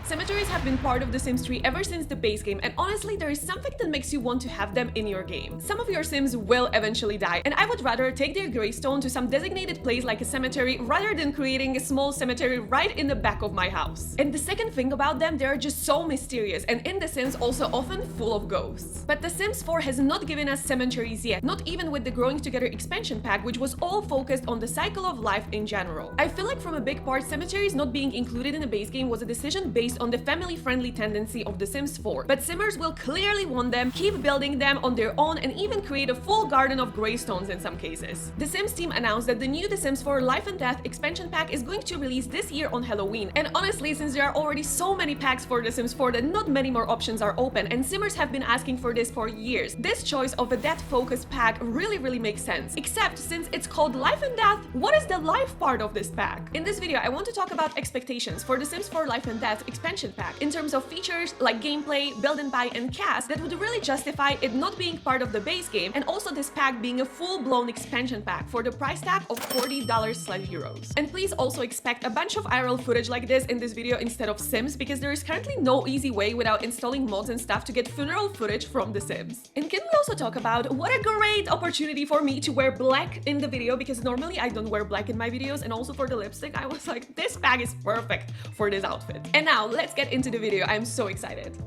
Cemeteries have been part of The Sims 3 ever since the base game, and honestly, there is something that makes you want to have them in your game. Some of your Sims will eventually die, and I would rather take their gravestone to some designated place like a cemetery rather than creating a small cemetery right in the back of my house. And the second thing about them, they are just so mysterious, and in The Sims also often full of ghosts. But The Sims 4 has not given us cemeteries yet, not even with the Growing Together expansion pack, which was all focused on the cycle of life in general. I feel like from a big part, cemeteries not being included in the base game was a decision based on the family-friendly tendency of The Sims 4, but Simmers will clearly want them, keep building them on their own, and even create a full garden of gravestones in some cases. The Sims team announced that the new The Sims 4 Life and Death expansion pack is going to release this year on Halloween, and honestly, since there are already so many packs for The Sims 4 that not many more options are open, and Simmers have been asking for this for years, this choice of a death-focused pack really makes sense. Except, since it's called Life and Death, what is the life part of this pack? In this video, I want to talk about expectations for The Sims 4 Life and Death expansion pack in terms of features like gameplay, build and buy, and CAS that would really justify it not being part of the base game, and also this pack being a full-blown expansion pack for the price tag of $40/euros. And please also expect a bunch of IRL footage like this in this video instead of Sims, because there is currently no easy way without installing mods and stuff to get funeral footage from The Sims. And can we also talk about what a great opportunity for me to wear black in the video, because normally I don't wear black in my videos, and also for the lipstick I was like, this bag is perfect for this outfit. And now let's get into the video. I'm so excited.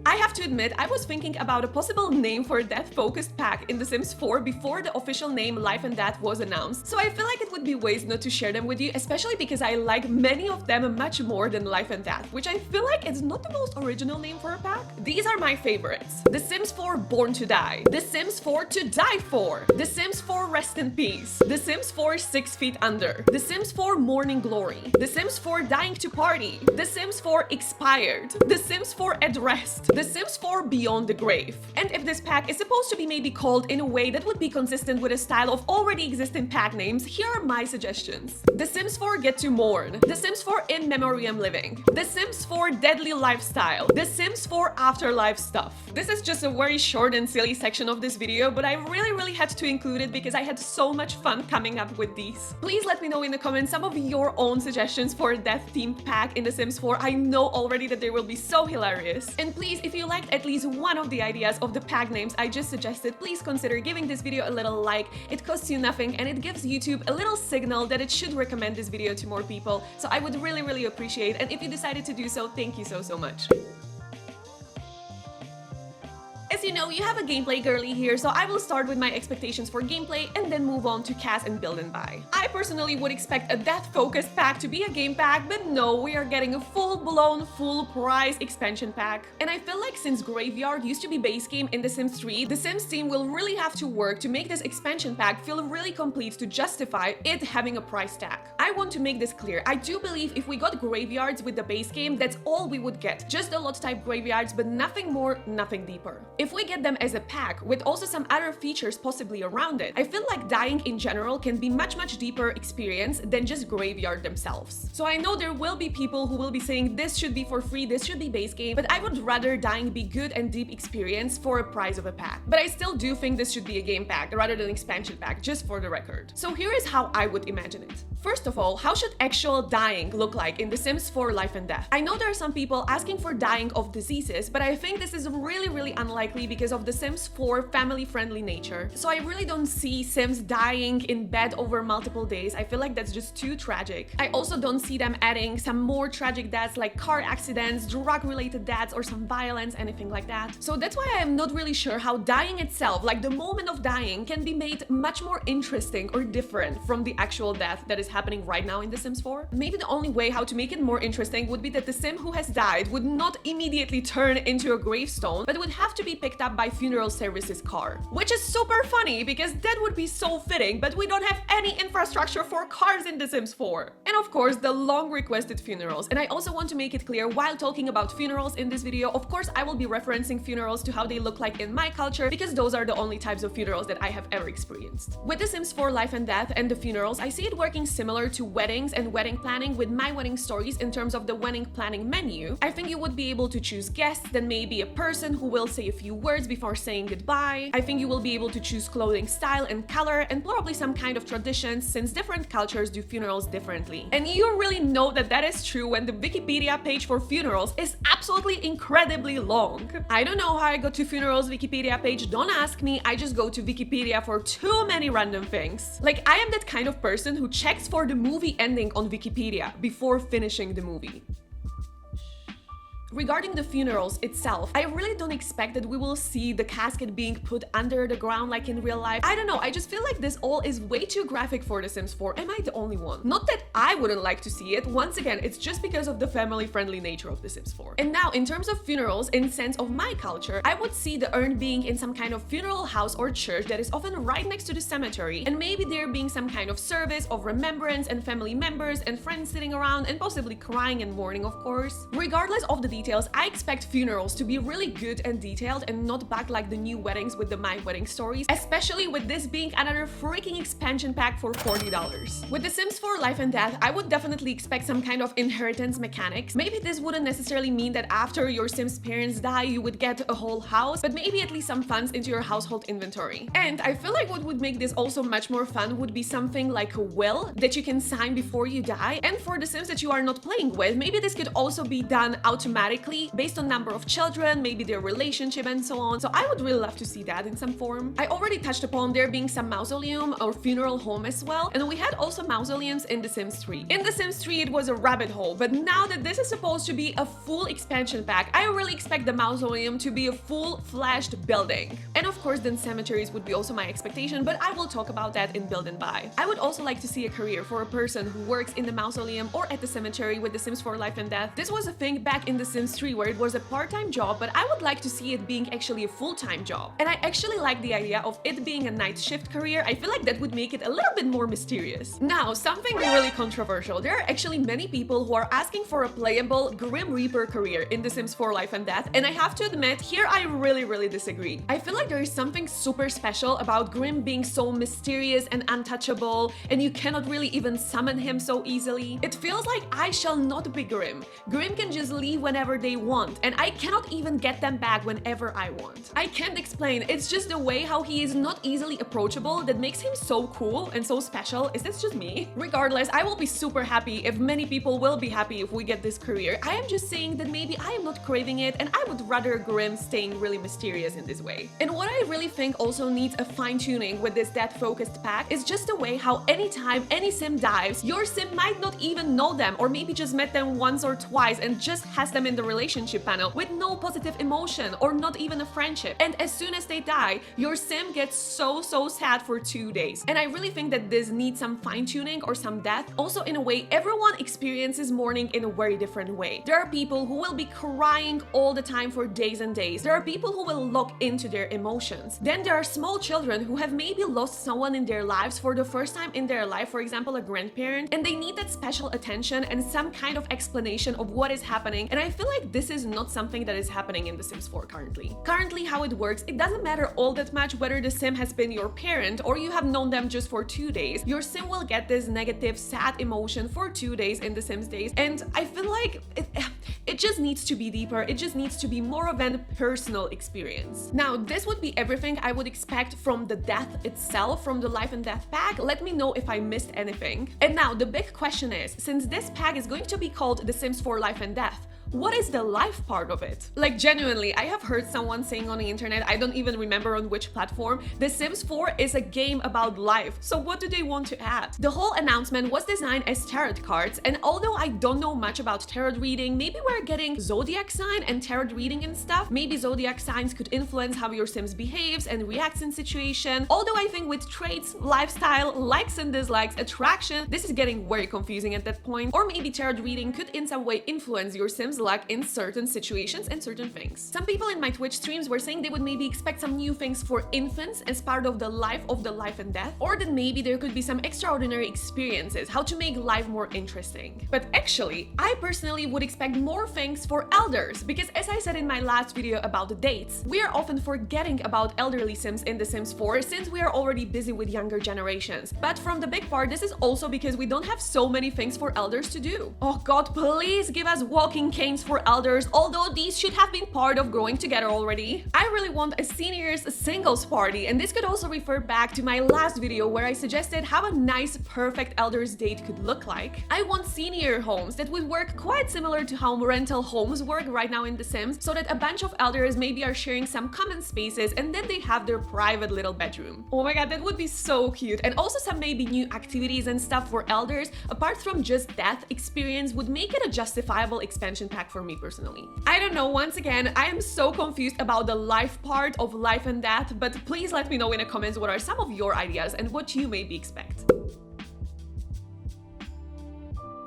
I have to admit, I was thinking about a possible name for a death-focused pack in The Sims 4 before the official name Life and Death was announced, so I feel like it would be waste not to share them with you, especially because I like many of them much more than Life and Death, which I feel like is not the most original name for a pack. These are my favorites. The Sims 4 Born to Die, The Sims 4 To Die For, The Sims 4 Rest in Peace, The Sims 4 6 Feet Under, The Sims 4 Morning Glory, The Sims 4 Dying to Party, The Sims 4 Expired, The Sims 4 At Rest, The Sims 4 Beyond the Grave. And if this pack is supposed to be maybe called in a way that would be consistent with a style of already existing pack names, here are my suggestions. The Sims 4 Get to Mourn, The Sims 4 In Memoriam Living, The Sims 4 Deadly Lifestyle, The Sims 4 Afterlife Stuff. This is just a very short and silly section of this video, but I really had to include it because I had so much fun coming up with these. Please let me know in the comments some of your own suggestions for a death-themed pack in The Sims 4. I know already that they will be so hilarious. And please, if you liked at least one of the ideas of the pack names I just suggested, please consider giving this video a little like. It costs you nothing and it gives YouTube a little signal that it should recommend this video to more people, so I would really appreciate it. And if you decided to do so, thank you so much. As you know, you have a gameplay girly here, so I will start with my expectations for gameplay and then move on to CAS and Build and Buy. I personally would expect a death-focused pack to be a game pack, but no, we are getting a full-blown, full-price expansion pack. And I feel like since Graveyard used to be base game in The Sims 3, The Sims team will really have to work to make this expansion pack feel really complete to justify it having a price tag. I want to make this clear. I do believe if we got graveyards with the base game, that's all we would get. Just a lot type graveyards, but nothing more, nothing deeper. If we get them as a pack with also some other features possibly around it, I feel like dying in general can be much deeper experience than just graveyard themselves. So I know there will be people who will be saying this should be for free, this should be base game, but I would rather dying be good and deep experience for a price of a pack. But I still do think this should be a game pack rather than expansion pack, just for the record. So here is how I would imagine it. First of all, how should actual dying look like in The Sims 4 Life and Death? I know there are some people asking for dying of diseases, but I think this is really unlikely because of The Sims 4 family-friendly nature. So I really don't see Sims dying in bed over multiple days. I feel like that's just too tragic. I also don't see them adding some more tragic deaths like car accidents, drug-related deaths, or some violence, anything like that. So that's why I am not really sure how dying itself, like the moment of dying, can be made much more interesting or different from the actual death that is happening right now in The Sims 4. Maybe the only way how to make it more interesting would be that the Sim who has died would not immediately turn into a gravestone, but would have to be picked up by funeral services car. Which is super funny because that would be so fitting, but we don't have any infrastructure for cars in The Sims 4. And of course, the long requested funerals. And I also want to make it clear while talking about funerals in this video, of course I will be referencing funerals to how they look like in my culture, because those are the only types of funerals that I have ever experienced. With The Sims 4 Life and Death and the funerals, I see it working similar to weddings and wedding planning with My Wedding Stories in terms of the wedding planning menu. I think you would be able to choose guests, then maybe a person who will say a few words before saying goodbye. I think you will be able to choose clothing style and color and probably some kind of traditions since different cultures do funerals differently. And you really know that that is true when the Wikipedia page for funerals is absolutely incredibly long. I don't know how I got to funerals Wikipedia page, don't ask me, I just go to Wikipedia for too many random things. Like, I am that kind of person who checks for the movie ending on Wikipedia before finishing the movie. Regarding the funerals itself, I really don't expect that we will see the casket being put under the ground like in real life. I don't know, I just feel like this all is way too graphic for The Sims 4. Am I the only one? Not that I wouldn't like to see it, once again, it's just because of the family-friendly nature of The Sims 4. And now, in terms of funerals, in sense of my culture, I would see the urn being in some kind of funeral house or church that is often right next to the cemetery, and maybe there being some kind of service of remembrance and family members and friends sitting around and possibly crying and mourning, of course. Regardless of the details, I expect funerals to be really good and detailed and not back like the new weddings with the My Wedding Stories, especially with this being another freaking expansion pack for $40. With The Sims 4 Life and Death, I would definitely expect some kind of inheritance mechanics. Maybe this wouldn't necessarily mean that after your Sims parents die, you would get a whole house, but maybe at least some funds into your household inventory. And I feel like what would make this also much more fun would be something like a will that you can sign before you die. And for the Sims that you are not playing with, maybe this could also be done automatically based on number of children, maybe their relationship and so on. So I would really love to see that in some form. I already touched upon there being some mausoleum or funeral home as well, and we had also mausoleums in The Sims 3. In The Sims 3 it was a rabbit hole, but now that this is supposed to be a full expansion pack, I really expect the mausoleum to be a full-fledged building. And of course then cemeteries would be also my expectation, but I will talk about that in Build and Buy. I would also like to see a career for a person who works in the mausoleum or at the cemetery with The Sims 4 Life and Death. This was a thing back in The Sims 3 where it was a part-time job, but I would like to see it being actually a full-time job. And I actually like the idea of it being a night shift career. I feel like that would make it a little bit more mysterious. Now, something really controversial. There are actually many people who are asking for a playable Grim Reaper career in The Sims 4 Life and Death, and I have to admit, here I really disagree. I feel like there is something super special about Grim being so mysterious and untouchable, and you cannot really even summon him so easily. It feels like I shall not be Grim. Grim can just leave whenever they want, and I cannot even get them back whenever I want. I can't explain, it's just the way how he is not easily approachable that makes him so cool and so special. Is this just me? Regardless, I will be super happy if many people will be happy if we get this career. I am just saying that maybe I am not craving it and I would rather Grim staying really mysterious in this way. And what I really think also needs a fine-tuning with this death-focused pack is just the way how anytime any sim dies, your sim might not even know them or maybe just met them once or twice and just has them in the relationship panel with no positive emotion or not even a friendship. And as soon as they die, your sim gets so sad for 2 days. And I really think that this needs some fine-tuning or some depth. Also, in a way, everyone experiences mourning in a very different way. There are people who will be crying all the time for days and days. There are people who will lock into their emotions. Then there are small children who have maybe lost someone in their lives for the first time in their life, for example, a grandparent, and they need that special attention and some kind of explanation of what is happening. And I feel like this is not something that is happening in The Sims 4 currently. Currently, how it works, it doesn't matter all that much whether the sim has been your parent or you have known them just for 2 days. Your sim will get this negative, sad emotion for 2 days in The Sims days, and I feel like it just needs to be deeper. It just needs to be more of a personal experience. Now, this would be everything I would expect from the death itself, from the Life and Death pack. Let me know if I missed anything. And now, the big question is, since this pack is going to be called The Sims 4 Life and Death, what is the life part of it? Like, genuinely, I have heard someone saying on the internet, I don't even remember on which platform, The Sims 4 is a game about life. So what do they want to add? The whole announcement was designed as tarot cards, and although I don't know much about tarot reading, maybe we're getting zodiac sign and tarot reading and stuff. Maybe zodiac signs could influence how your Sims behaves and reacts in situation. Although I think with traits, lifestyle, likes and dislikes, attraction, this is getting very confusing at that point. Or maybe tarot reading could in some way influence your Sims luck in certain situations and certain things. Some people in my Twitch streams were saying they would maybe expect some new things for infants as part of the life and death, or that maybe there could be some extraordinary experiences, how to make life more interesting. But actually, I personally would expect more things for elders, because as I said in my last video about the dates, we are often forgetting about elderly Sims in The Sims 4 since we are already busy with younger generations. But from the big part, this is also because we don't have so many things for elders to do. Oh god, please give us walking cane canes for elders, although these should have been part of growing together already. I really want a seniors singles party, and this could also refer back to my last video where I suggested how a nice, perfect elders date could look like. I want senior homes that would work quite similar to how rental homes work right now in The Sims, so that a bunch of elders maybe are sharing some common spaces and then they have their private little bedroom. Oh my god, that would be so cute. And also some maybe new activities and stuff for elders, apart from just death experience, would make it a justifiable expansion pack for me personally. I don't know, once again, I am so confused about the life part of life and death, but please let me know in the comments what are some of your ideas and what you maybe expect.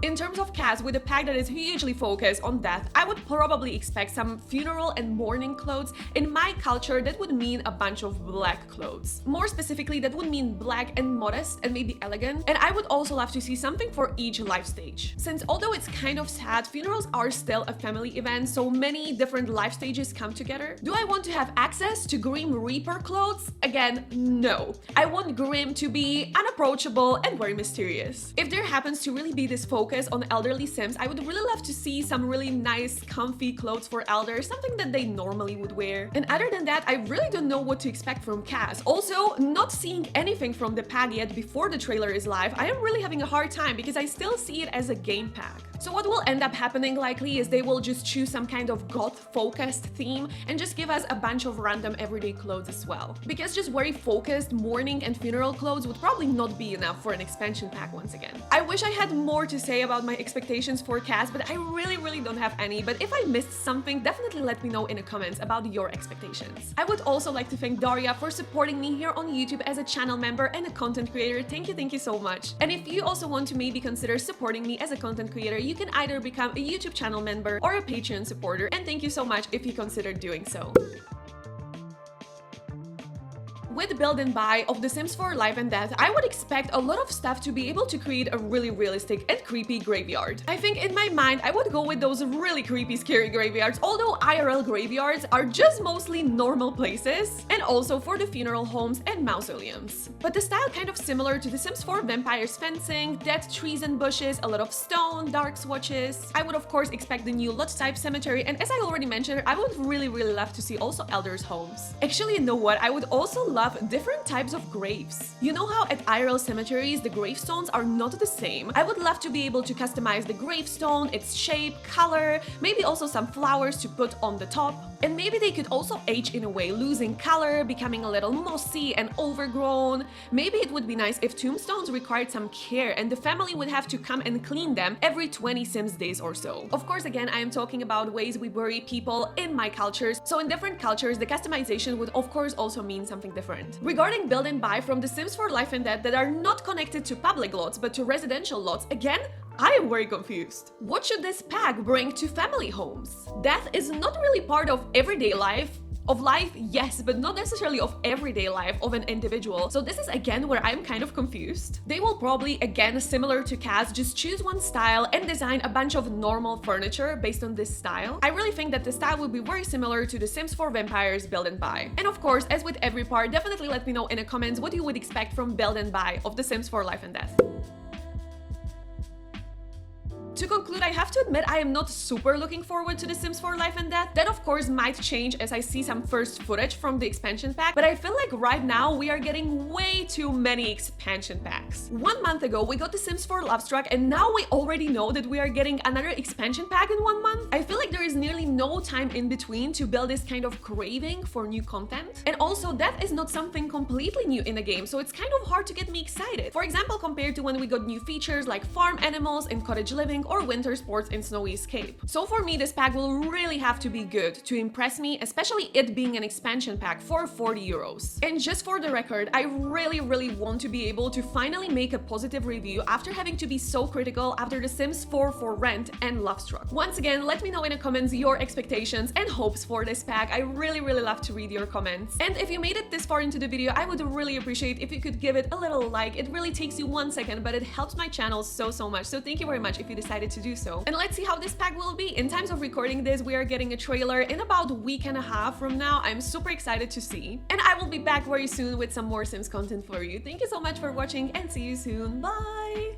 In terms of CAS, with a pack that is hugely focused on death, I would probably expect some funeral and mourning clothes. In my culture, that would mean a bunch of black clothes. More specifically, that would mean black and modest and maybe elegant. And I would also love to see something for each life stage. Since although it's kind of sad, funerals are still a family event, so many different life stages come together. Do I want to have access to Grim Reaper clothes? Again, no. I want Grim to be unapproachable and very mysterious. If there happens to really be this focus on elderly Sims, I would really love to see some really nice, comfy clothes for elders, something that they normally would wear. And other than that, I really don't know what to expect from CAS. Also, not seeing anything from the pack yet before the trailer is live, I am really having a hard time because I still see it as a game pack. So what will end up happening likely is they will just choose some kind of goth-focused theme and just give us a bunch of random everyday clothes as well. Because just very focused mourning and funeral clothes would probably not be enough for an expansion pack once again. I wish I had more to say about my expectations for CAS, but I really don't have any. But if I missed something, definitely let me know in the comments about your expectations. I would also like to thank Daria for supporting me here on YouTube as a channel member and a content creator. Thank you so much. And if you also want to maybe consider supporting me as a content creator, you can either become a YouTube channel member or a Patreon supporter, and thank you so much if you consider doing so. With Build and Buy of The Sims 4 Life and Death, I would expect a lot of stuff to be able to create a really realistic and creepy graveyard. I think in my mind, I would go with those really creepy, scary graveyards, although IRL graveyards are just mostly normal places, and also for the funeral homes and mausoleums. But the style kind of similar to The Sims 4 Vampires fencing, dead trees and bushes, a lot of stone, dark swatches. I would of course expect the new Lot type cemetery, and as I already mentioned, I would really love to see also elders' homes. Actually, you know what? I would also love different types of graves. You know how at IRL cemeteries the gravestones are not the same? I would love to be able to customize the gravestone, its shape, color, maybe also some flowers to put on the top. And maybe they could also age in a way, losing color, becoming a little mossy and overgrown. Maybe it would be nice if tombstones required some care and the family would have to come and clean them every 20 Sims days or so. Of course, again, I am talking about ways we bury people in my cultures, so in different cultures the customization would of course also mean something different. Regarding Build and Buy from The Sims 4 Life and Death that are not connected to public lots but to residential lots, again, I am very confused. What should this pack bring to family homes? Death is not really part of everyday life. Of life, yes, but not necessarily of everyday life of an individual. So this is again where I'm kind of confused. They will probably, again, similar to CAS, just choose one style and design a bunch of normal furniture based on this style. I really think that the style will be very similar to The Sims 4 Vampires Build and Buy. And of course, as with every part, definitely let me know in the comments what you would expect from Build and Buy of The Sims 4 Life and Death. To conclude, I have to admit I am not super looking forward to The Sims 4 Life and Death. That of course might change as I see some first footage from the expansion pack, but I feel like right now we are getting way too many expansion packs. 1 month ago we got The Sims 4 Lovestruck, and now we already know that we are getting another expansion pack in 1 month. I feel like there is nearly no time in between to build this kind of craving for new content. And also, that is not something completely new in the game, so it's kind of hard to get me excited. For example, compared to when we got new features like farm animals in cottage living or winter sports in Snowy Escape. So for me, this pack will really have to be good to impress me, especially it being an expansion pack for 40 euros. And just for the record, I really want to be able to finally make a positive review after having to be so critical after The Sims 4 for Rent and Lovestruck. Once again, let me know in the comments your expectations and hopes for this pack. I really love to read your comments. And if you made it this far into the video, I would really appreciate if you could give it a little like. It really takes you 1 second, but it helps my channel so much. So thank you very much if you decided to do so. And let's see how this pack will be. In times of recording this, we are getting a trailer in about a week and a half from now. I'm super excited to see. And I will be back very soon with some more Sims content for you. Thank you so much for watching and see you soon. Bye!